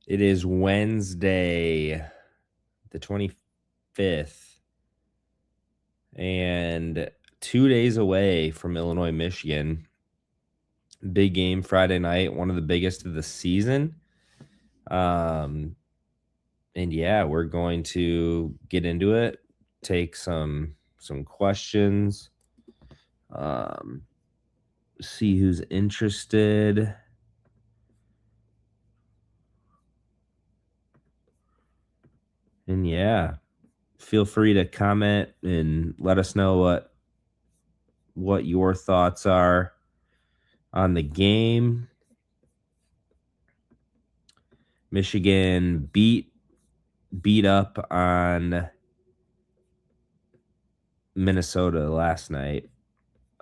It is Wednesday, the 25th, and 2 days away from Illinois, Michigan. Big game Friday night, one of the biggest of the season. Um, and yeah, we're going to get into it, take some questions, um, see who's interested. And yeah, feel free to comment and let us know what your thoughts are on the game. Michigan beat up on Minnesota last night.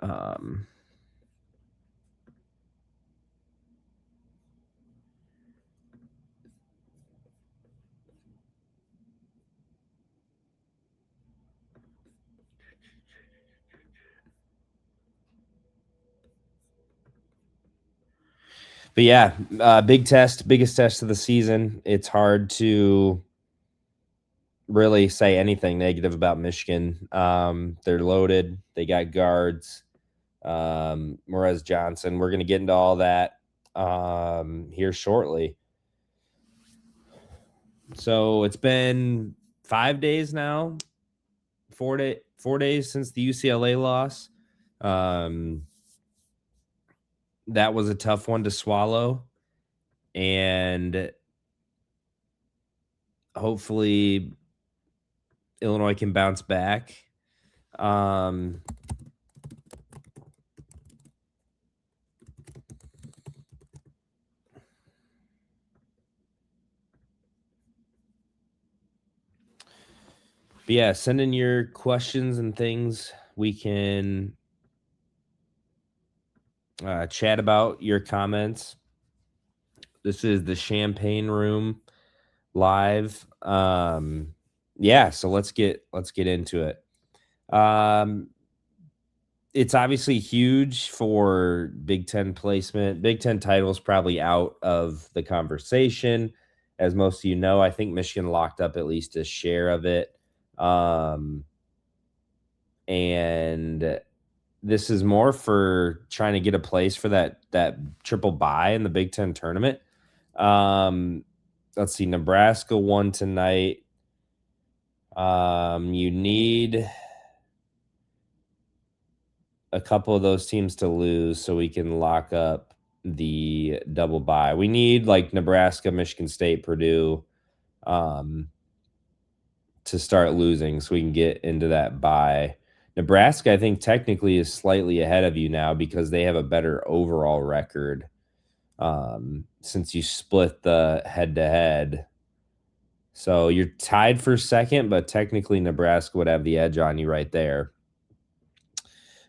Um, but yeah, big test, biggest test of the season. It's hard to really say anything negative about Michigan. They're loaded. They got guards. Morez Johnson. We're going to get into all that here shortly. So it's been 5 days now, 4 days since the UCLA loss. That was a tough one to swallow, and hopefully Illinois can bounce back. But yeah, send in your questions and things. We can chat about your comments. This is the Champaign Room live. Yeah, so let's get into it. It's obviously huge for Big Ten placement. Big Ten titles probably out of the conversation. As most of you know, I think Michigan locked up at least a share of it. And this is more for trying to get a place for that triple bye in the Big Ten tournament. Let's see, Nebraska won tonight. You need a couple of those teams to lose so we can lock up the double bye. We need like Nebraska, Michigan State, Purdue to start losing so we can get into that bye. Nebraska, I think, technically is slightly ahead of you now because they have a better overall record since you split the head-to-head. So you're tied for second, but technically Nebraska would have the edge on you right there.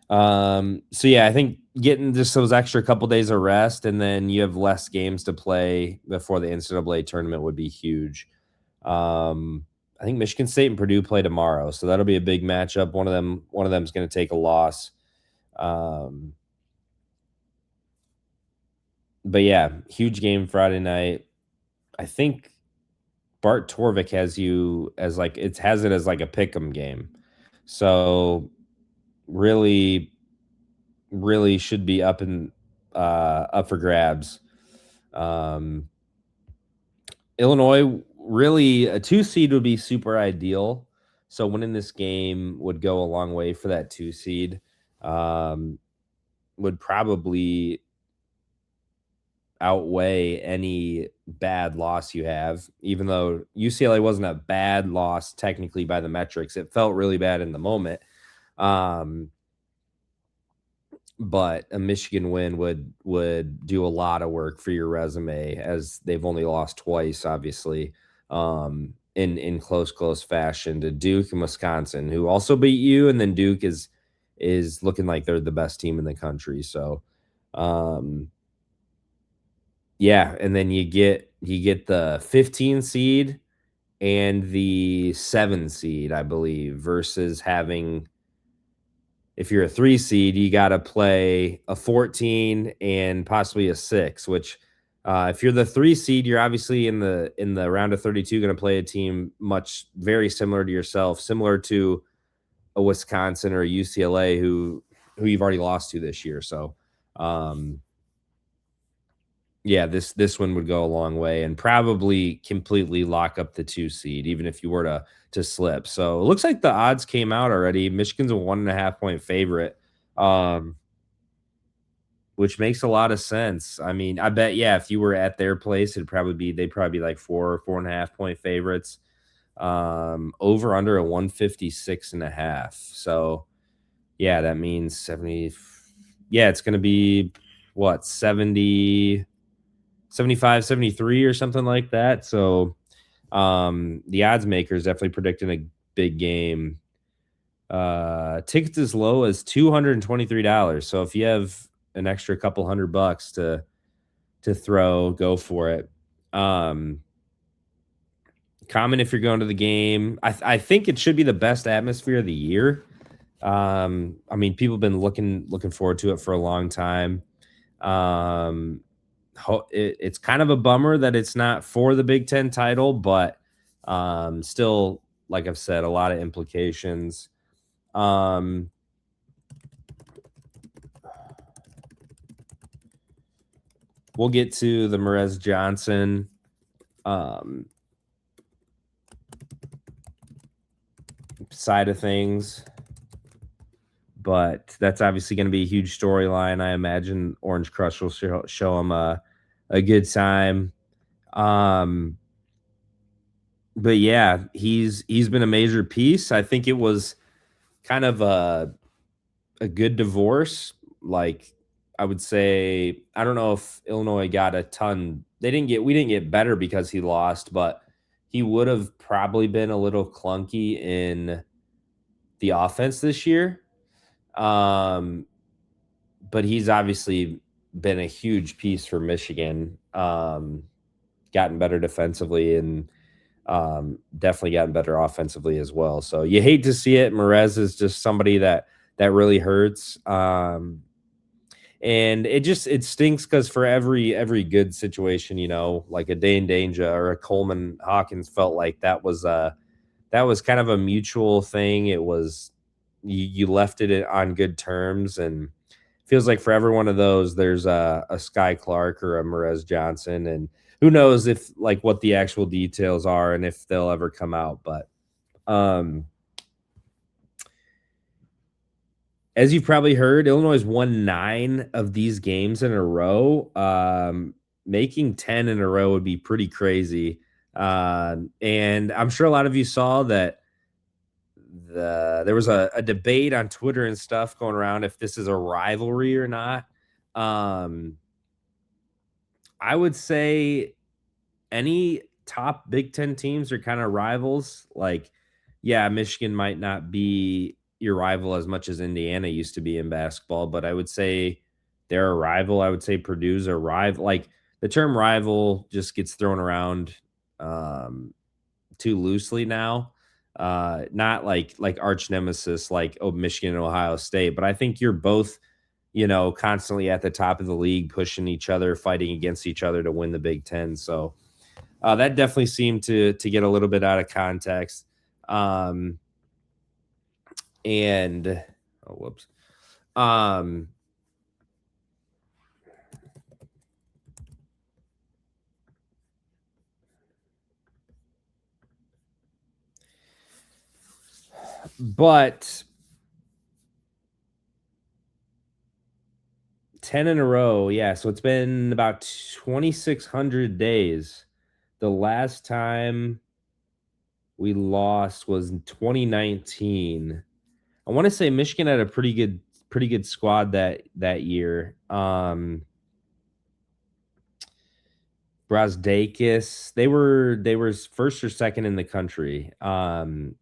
So yeah, I think getting just those extra couple days of rest and then you have less games to play before the NCAA tournament would be huge. I think Michigan State and Purdue play tomorrow, so that'll be a big matchup. One of them is going to take a loss. But yeah, huge game Friday night. I think Bart Torvik has you as like it has it as like a pick'em game. So really should be up for grabs. Illinois, really a 2 seed would be super ideal. So winning this game would go a long way for that 2 seed. Would probably outweigh any bad loss you have, even though UCLA wasn't a bad loss technically by the metrics. It felt really bad in the moment. But a Michigan win would do a lot of work for your resume, as they've only lost twice, obviously, in close fashion to Duke and Wisconsin, who also beat you, and then Duke is looking like they're the best team in the country. So, yeah, and then you get the 15 seed and the 7 seed, I believe, versus having, if you're a 3 seed, you got to play a 14 and possibly a 6, which If you're the 3 seed, you're obviously in the round of 32 going to play a team much very similar to yourself, similar to a Wisconsin or a UCLA who you've already lost to this year. So, um, yeah, this one would go a long way and probably completely lock up the 2 seed, even if you were to slip. So it looks like the odds came out already. Michigan's a 1.5 point favorite. Um, which makes a lot of sense. I mean, I bet, yeah, if you were at their place, they'd probably be like 4.5 point favorites. Over under a 156.5. So yeah, that means 70. Yeah, it's gonna be what, 70, 75, 73 or something like that. So the odds makers definitely predicting a big game. Tickets as low as $223. So if you have an extra couple $100 to throw, go for it. Comment if you're going to the game. I think it should be the best atmosphere of the year. I mean, people have been looking forward to it for a long time. Um, it's kind of a bummer that it's not for the Big Ten title, but still, like I've said, a lot of implications. Um, we'll get to the Merez Johnson side of things, but that's obviously going to be a huge storyline. I imagine Orange Crush will show him a good time. But yeah, he's been a major piece. I think it was kind of a good divorce. Like, I would say, I don't know if Illinois got a ton. We didn't get better because he lost, but he would have probably been a little clunky in the offense this year. But he's obviously been a huge piece for Michigan. Gotten better defensively and definitely gotten better offensively as well. So you hate to see it. Merez is just somebody that really hurts. And it stinks because for every good situation, like a Dane Danger or a Coleman Hawkins, felt like that was kind of a mutual thing. It was you left it on good terms, and feels like for every one of those, there's a Sky Clark or a Merez Johnson, and who knows if like what the actual details are and if they'll ever come out. But um, as you've probably heard, Illinois won 9 of these games in a row. Making 10 in a row would be pretty crazy. And I'm sure a lot of you saw that there was a debate on Twitter and stuff going around if this is a rivalry or not. Um, I would say any top Big Ten teams are kind of rivals. Like, yeah, Michigan might not be your rival as much as Indiana used to be in basketball, but I would say they're a rival. I would say Purdue's a rival. Like, the term rival just gets thrown around um, too loosely now. Not like arch nemesis like Michigan and Ohio State, but I think you're both, constantly at the top of the league, pushing each other, fighting against each other to win the Big Ten. So that definitely seemed to get a little bit out of context. And oh, whoops. But 10 in a row, yeah. So it's been about 2,600 days. The last time we lost was in 2019. I want to say Michigan had a pretty good squad that year. Brazdakis, they were first or second in the country. And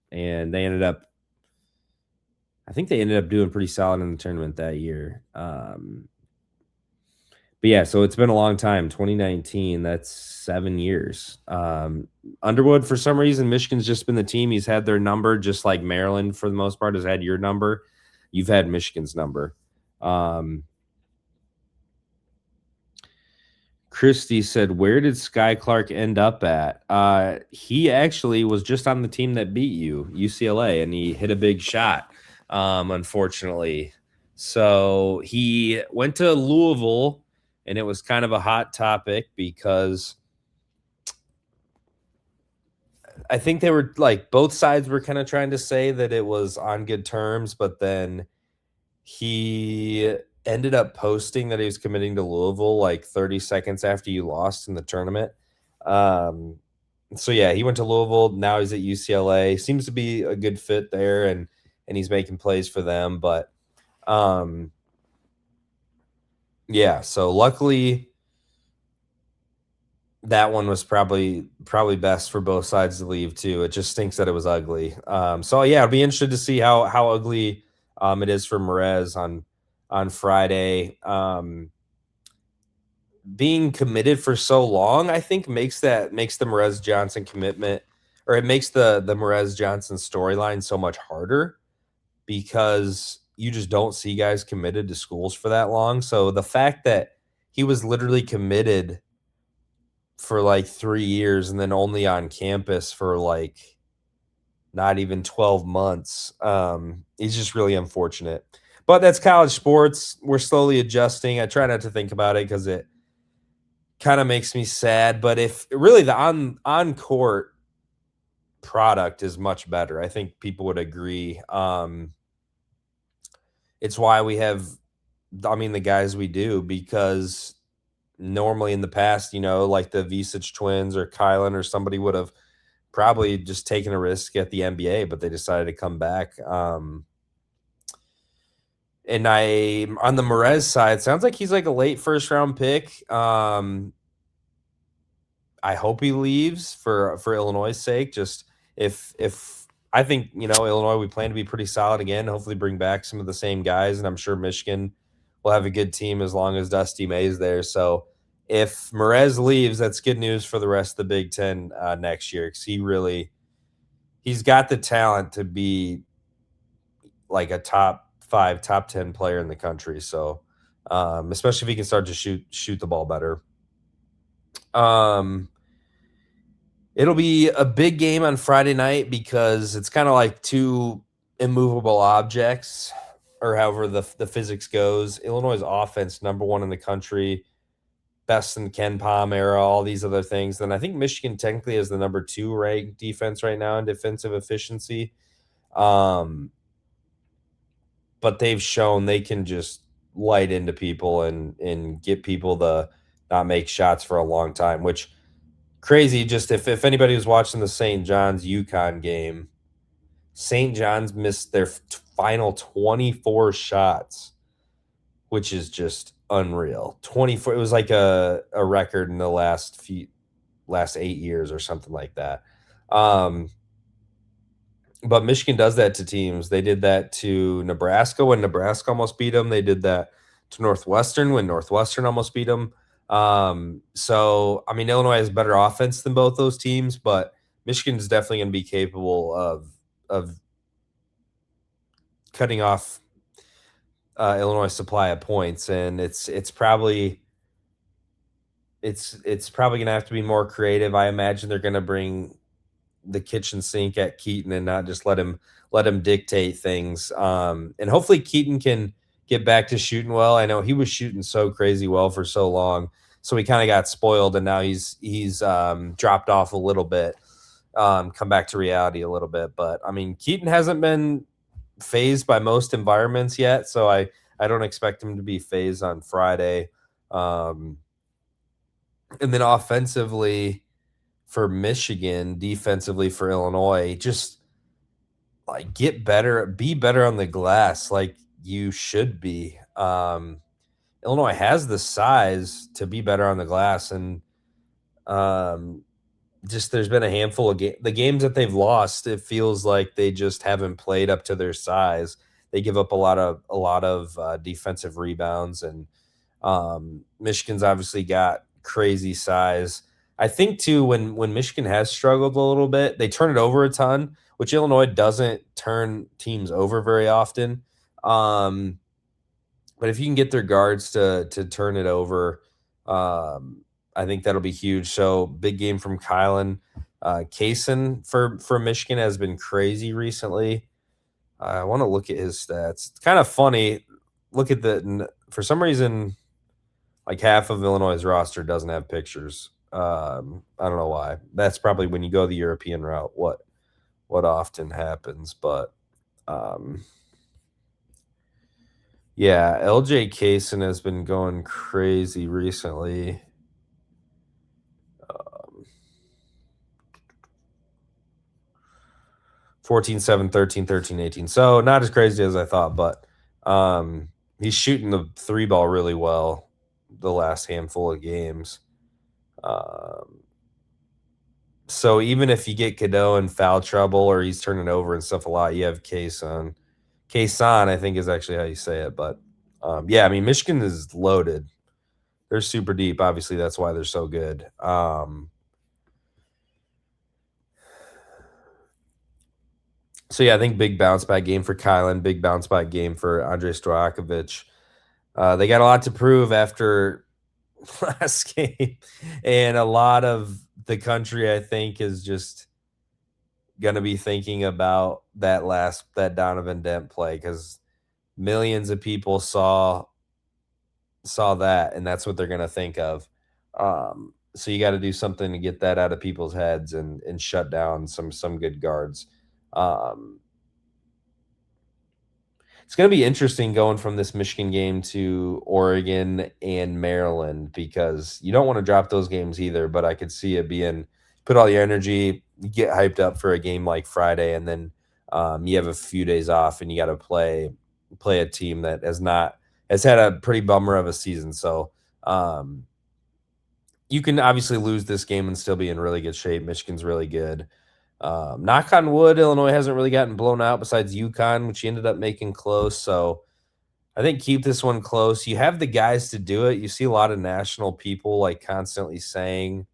I think they ended up doing pretty solid in the tournament that year. But yeah, so it's been a long time. 2019, that's 7 years. Underwood, for some reason, Michigan's just been the team. He's had their number, just like Maryland, for the most part, has had your number. You've had Michigan's number. Christy said, "Where did Sky Clark end up at?" He actually was just on the team that beat you, UCLA, and he hit a big shot, unfortunately. So he went to Louisville, and it was kind of a hot topic because I think they were like both sides were kind of trying to say that it was on good terms, but then he ended up posting that he was committing to Louisville like 30 seconds after you lost in the tournament. Um, so yeah, he went to Louisville. Now he's at UCLA. Seems to be a good fit there, and he's making plays for them. But um, yeah, so luckily that one was probably best for both sides to leave too. It just stinks that it was ugly. So yeah, I'll be interested to see how ugly it is for Merez on Friday. Being committed for so long, I think makes the Merez Johnson commitment, or it makes the Merez Johnson storyline so much harder because you just don't see guys committed to schools for that long. So the fact that he was literally committed for like 3 years and then only on campus for like not even 12 months, is just really unfortunate. But that's college sports. We're slowly adjusting. I try not to think about it because it kind of makes me sad. But if really the on court product is much better, I think people would agree. It's why we have, I mean, the guys we do, because normally in the past, like the Visage twins or Kylan or somebody would have probably just taken a risk at the NBA, but they decided to come back. And I on the Merez side, sounds like he's like a late first round pick. I hope he leaves for Illinois' sake. Just if I think Illinois, we plan to be pretty solid again. Hopefully, bring back some of the same guys, and I'm sure Michigan will have a good team as long as Dusty May's there. So if Merez leaves, that's good news for the rest of the Big Ten next year because he's got the talent to be like a top 5, top 10 player in the country. So especially if he can start to shoot the ball better. It'll be a big game on Friday night because it's kind of like two immovable objects, or however the physics goes. Illinois' offense, number 1 in the country, best in Ken Palm era, all these other things. Then I think Michigan technically is the number 2 ranked defense right now in defensive efficiency. But they've shown they can just light into people and get people to not make shots for a long time, which crazy. Just if anybody was watching the St. John's UConn game, St. John's missed their final 24 shots, which is just unreal. 24. It was like a record in the last 8 years or something like that. But Michigan does that to teams. They did that to Nebraska when Nebraska almost beat them. They did that to Northwestern when Northwestern almost beat them. So I mean, Illinois has better offense than both those teams, but Michigan is definitely going to be capable of cutting off Illinois' supply of points, and it's probably going to have to be more creative. I imagine they're going to bring the kitchen sink at Keaton and not just let him dictate things. And hopefully Keaton can get back to shooting well. I know he was shooting so crazy well for so long, so he kind of got spoiled, and now he's dropped off a little bit, come back to reality a little bit. But I mean, Keaton hasn't been phased by most environments yet, so I don't expect him to be phased on Friday. And then offensively for Michigan, defensively for Illinois, just like get better, be better on the glass like you should be. Illinois has the size to be better on the glass, and just there's been a handful of the games that they've lost, it feels like they just haven't played up to their size. They give up a lot of defensive rebounds, and Michigan's obviously got crazy size. I think too when Michigan has struggled a little bit, they turn it over a ton, which Illinois doesn't turn teams over very often. But if you can get their guards to turn it over, I think that'll be huge. So big game from Kylan. Kaysen for Michigan has been crazy recently. I want to look at his stats. It's kind of funny. Look at for some reason, like half of Illinois' roster doesn't have pictures. I don't know why. That's probably when you go the European route. What often happens, but um, yeah, LJ Kaysen has been going crazy recently. 14, 7, 13, 13, 18. So not as crazy as I thought, but he's shooting the three ball really well the last handful of games. Um, so even if you get Cadeau in foul trouble or he's turning over and stuff a lot, you have Kaysen. Kaysen, I think is actually how you say it. But yeah, I mean, Michigan is loaded. They're super deep. Obviously, that's why they're so good. So yeah, I think big bounce back game for Kylan, big bounce back game for Andrei Stojakovic. They got a lot to prove after last game, and a lot of the country, I think, is just going to be thinking about that Donovan Dent play because millions of people saw that, and that's what they're going to think of. So you got to do something to get that out of people's heads and shut down some good guards. Um, It's going to be interesting going from this Michigan game to Oregon and Maryland because you don't want to drop those games either. But I could see it being put all your energy, get hyped up for a game like Friday, and then you have a few days off and you got to play a team that has had a pretty bummer of a season. So you can obviously lose this game and still be in really good shape. Michigan's really good. Knock on wood, Illinois hasn't really gotten blown out besides UConn, which you ended up making close. So I think keep this one close. You have the guys to do it. You see a lot of national people like constantly saying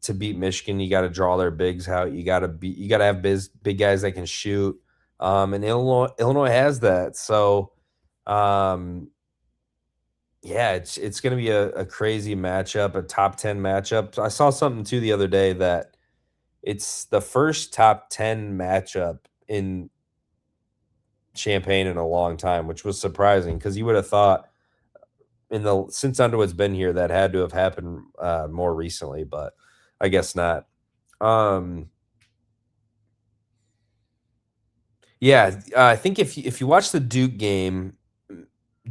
to beat Michigan, you got to draw their bigs out. You got to have big guys that can shoot. And Illinois has that. So yeah, it's going to be a crazy matchup, a top 10 matchup. I saw something too the other day that it's the first top 10 matchup in Champaign in a long time, which was surprising because you would have thought since Underwood's been here that had to have happened more recently, but I guess not. Um, yeah, I think if you watch the Duke game,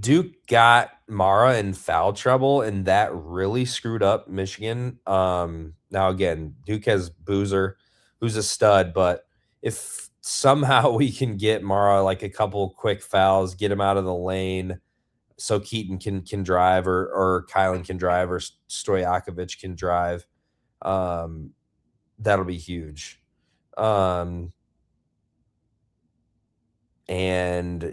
Duke got Mara in foul trouble, and that really screwed up Michigan. Now again, Duke has Boozer, who's a stud, but if somehow we can get Mara like a couple quick fouls, get him out of the lane, so Keaton can drive, or Kylan can drive, or Stojakovic can drive, that'll be huge. And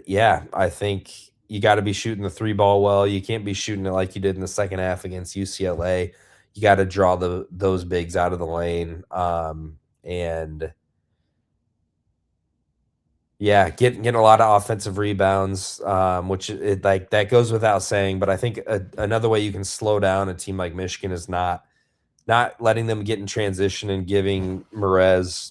yeah, I think you got to be shooting the three ball well. You can't be shooting it like you did in the second half against UCLA. You got to draw those bigs out of the lane. And yeah, getting a lot of offensive rebounds, which like that goes without saying. But I think another way you can slow down a team like Michigan is not letting them get in transition and giving Merez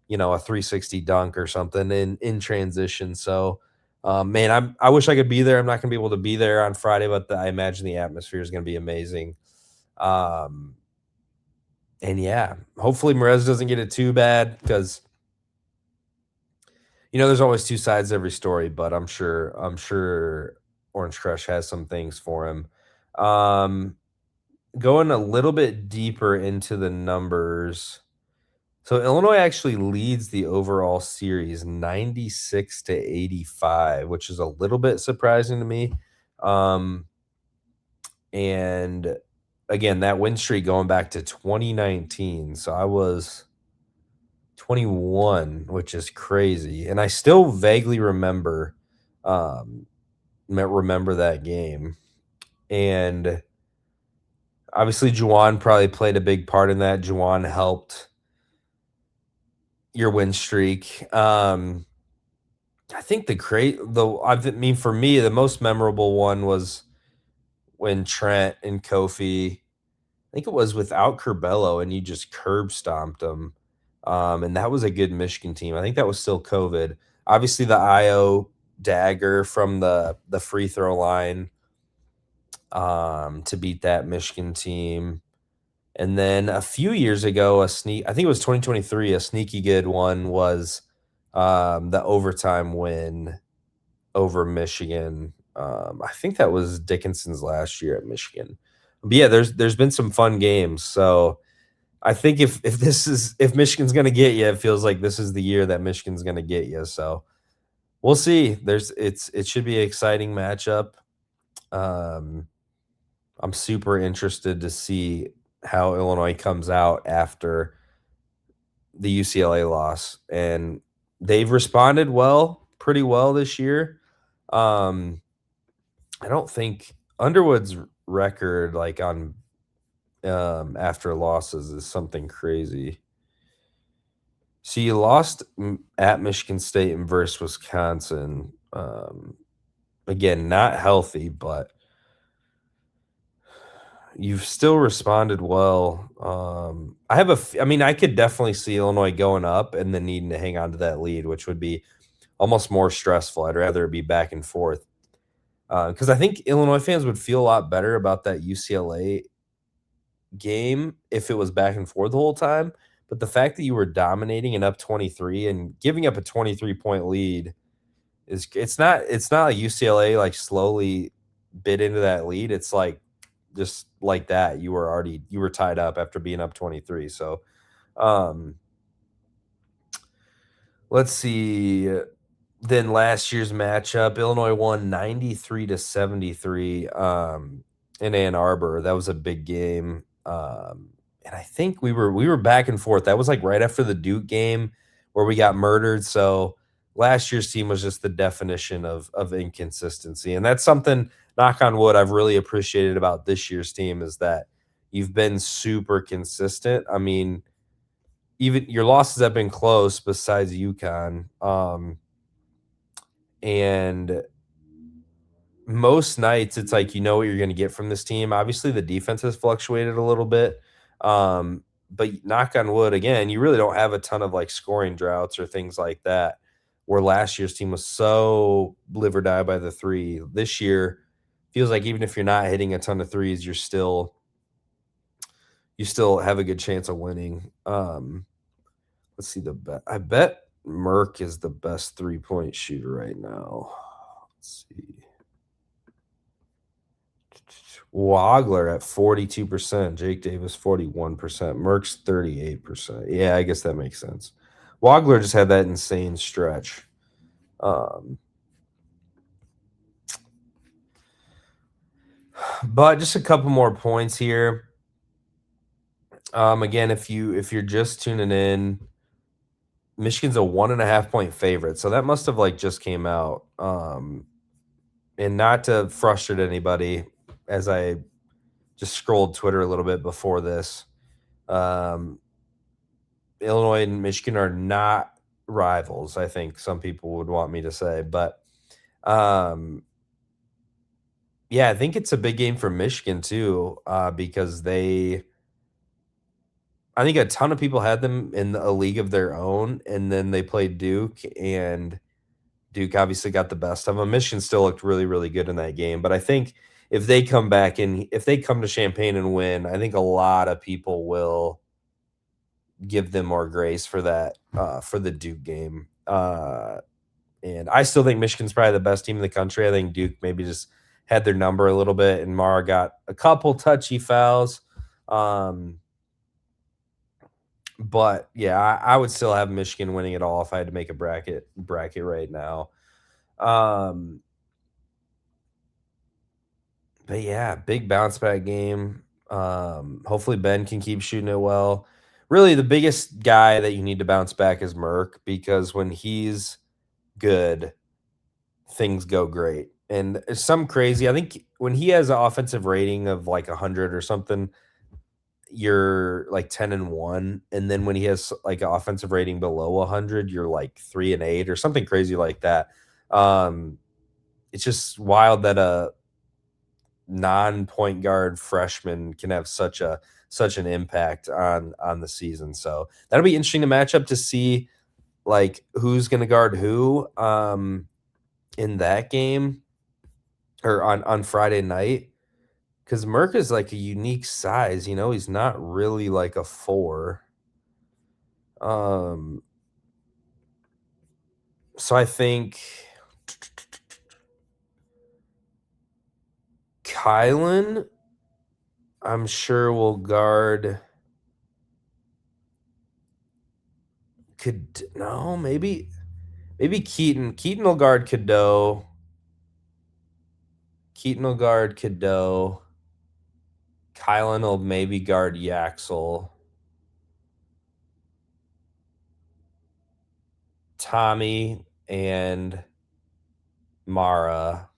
a 360 dunk or something in transition. So, man, I wish I could be there. I'm not going to be able to be there on Friday, but I imagine the atmosphere is going to be amazing. And yeah, hopefully Merez doesn't get it too bad because there's always two sides to every story. But I'm sure Orange Crush has some things for him. Going a little bit deeper into the numbers. So Illinois actually leads the overall series 96-85, which is a little bit surprising to me. And again, that win streak going back to 2019. So I was 21, which is crazy. And I still vaguely remember that game. And obviously Juwan probably played a big part in that. Juwan helped your win streak. I think for me, the most memorable one was when Trent and Kofi, I think it was without Curbelo, and you just curb stomped them. And that was a good Michigan team. I think that was still COVID. Obviously, the IO dagger from the free throw line to beat that Michigan team. And then a few years ago, I think it was 2023, a sneaky good one was the overtime win over Michigan. I think that was Dickinson's last year at Michigan. But yeah, there's been some fun games. So I think if Michigan's gonna get you, it feels like this is the year that Michigan's gonna get you. So we'll see. It should be an exciting matchup. Um, I'm super interested to see how Illinois comes out after the UCLA loss, and they've responded pretty well this year. I don't think Underwood's record, like on after losses, is something crazy. So you lost at Michigan State and versus Wisconsin. Again, not healthy, but you've still responded well. I mean, I could definitely see Illinois going up and then needing to hang on to that lead, which would be almost more stressful. I'd rather it be back and forth because I think Illinois fans would feel a lot better about that UCLA game if it was back and forth the whole time. But the fact that you were dominating and up 23 and giving up a 23-point lead it's not like UCLA like slowly bit into that lead. It's like just like that you were tied up after being up 23. So um let's see. Then last year's matchup, Illinois won 93-73 in Ann Arbor. That was a big game. And I think we were back and forth. That was like right after the Duke game where we got murdered. So last year's team was just the definition of inconsistency. And that's something, knock on wood, I've really appreciated about this year's team is that you've been super consistent. I mean, even your losses have been close besides UConn. And most nights it's like you know what you're going to get from this team. Obviously, the defense has fluctuated a little bit. But knock on wood, again, you really don't have a ton of like scoring droughts or things like that. Where last year's team was so live or die by the three. This year feels like even if you're not hitting a ton of threes, you still have a good chance of winning. Let's see the bet. I bet Merck is the best 3-point shooter right now. Let's see. Wagler at 42%, Jake Davis 41%, Merck's 38%. Yeah, I guess that makes sense. Wagler just had that insane stretch. But just a couple more points here. Again, if you're just tuning in, Michigan's a 1.5-point favorite, so that must have like just came out. And not to frustrate anybody, as I just scrolled Twitter a little bit before this, Illinois and Michigan are not rivals. I think some people would want me to say, but yeah, I think it's a big game for Michigan too, because I think a ton of people had them in a league of their own, and then they played Duke, and Duke obviously got the best of them. Michigan still looked really, really good in that game, but I think if they come back and if they come to Champaign and win, I think a lot of people will give them more grace for that for the Duke game. And I still think Michigan's probably the best team in the country. I think Duke maybe just had their number a little bit, and Mara got a couple touchy fouls. But yeah, I would still have Michigan winning it all if I had to make a bracket right now. But yeah, big bounce back game. Hopefully Ben can keep shooting it well. Really, the biggest guy that you need to bounce back is Merck, because when he's good, things go great. And it's some crazy. I think when he has an offensive rating of like 100 or something, you're like 10-1, and then when he has like an offensive rating below 100, you're like 3-8 or something crazy like that. It's just wild that non-point guard freshman can have such an impact on the season. So that'll be interesting to match up to see like who's going to guard who in that game or on Friday night. Because Merck is like a unique size, he's not really like a 4. So I think Kylan, I'm sure will guard. Maybe Keaton. Keaton will guard Cadeau. Kylan will maybe guard Yaxel. Tommy and Mara.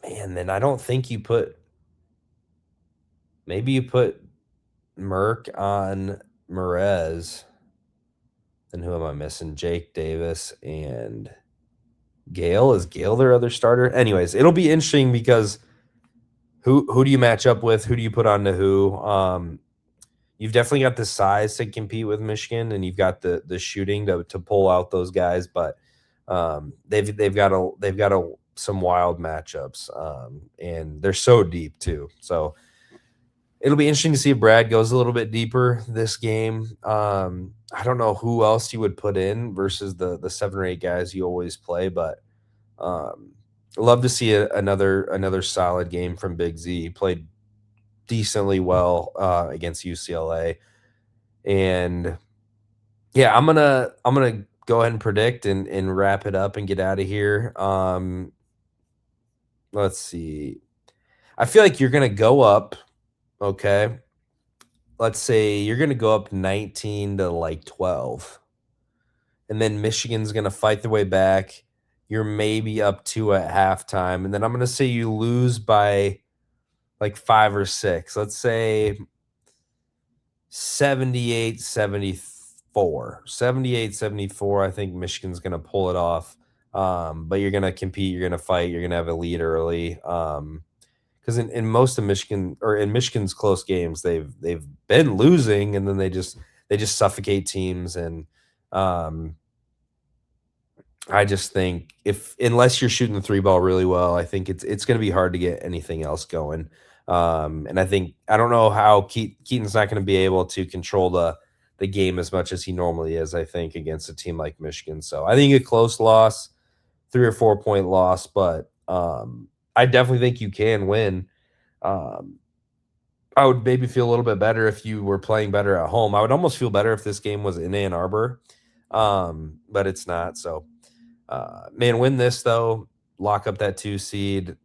Man, then I don't think you put. Maybe you put Merck on Merez. Then who am I missing? Jake Davis and Gale. Is Gale their other starter? Anyways, it'll be interesting because who do you match up with? Who do you put on to who? You've definitely got the size to compete with Michigan, and you've got the shooting to pull out those guys, but they've got some wild matchups, and they're so deep too. So it'll be interesting to see if Brad goes a little bit deeper this game. I don't know who else you would put in versus the 7 or 8 guys you always play, but love to see another solid game from Big Z. He played decently well against UCLA, and yeah, I'm gonna go ahead and predict and wrap it up and get out of here. Let's see. I feel like you're gonna go up. Okay, let's say you're gonna go up 19 to like 12, and then Michigan's gonna fight their way back. You're maybe up 2 at halftime, and then I'm gonna say you lose by like 5 or 6. Let's say 78-74. 78-74. I think Michigan's going to pull it off. But you're going to compete, you're going to fight, you're going to have a lead early. Because in most of Michigan or in Michigan's close games, they've been losing, and then they just suffocate teams. And I just think unless you're shooting the 3 ball really well, I think it's going to be hard to get anything else going. And I don't know how Keaton's not going to be able to control the game as much as he normally is, I think, against a team like Michigan. So I think a close loss, 3 or 4 point loss, but I definitely think you can win. I would maybe feel a little bit better if you were playing better at home. I would almost feel better if this game was in Ann Arbor, but it's not. So, man, win this, though. Lock up that 2 seed.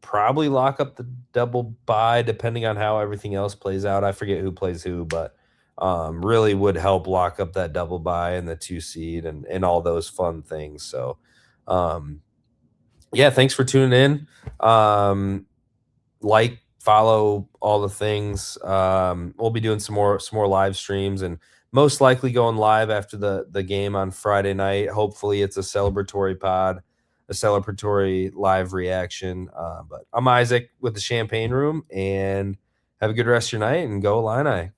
Probably lock up the double bye, depending on how everything else plays out. I forget who plays who, but really would help lock up that double bye and the 2 seed and all those fun things. So, yeah, thanks for tuning in. Follow all the things. We'll be doing some more live streams and most likely going live after the game on Friday night. Hopefully it's a celebratory pod, a celebratory live reaction. But I'm Isaac with the Champaign Room, and have a good rest of your night and go Illini.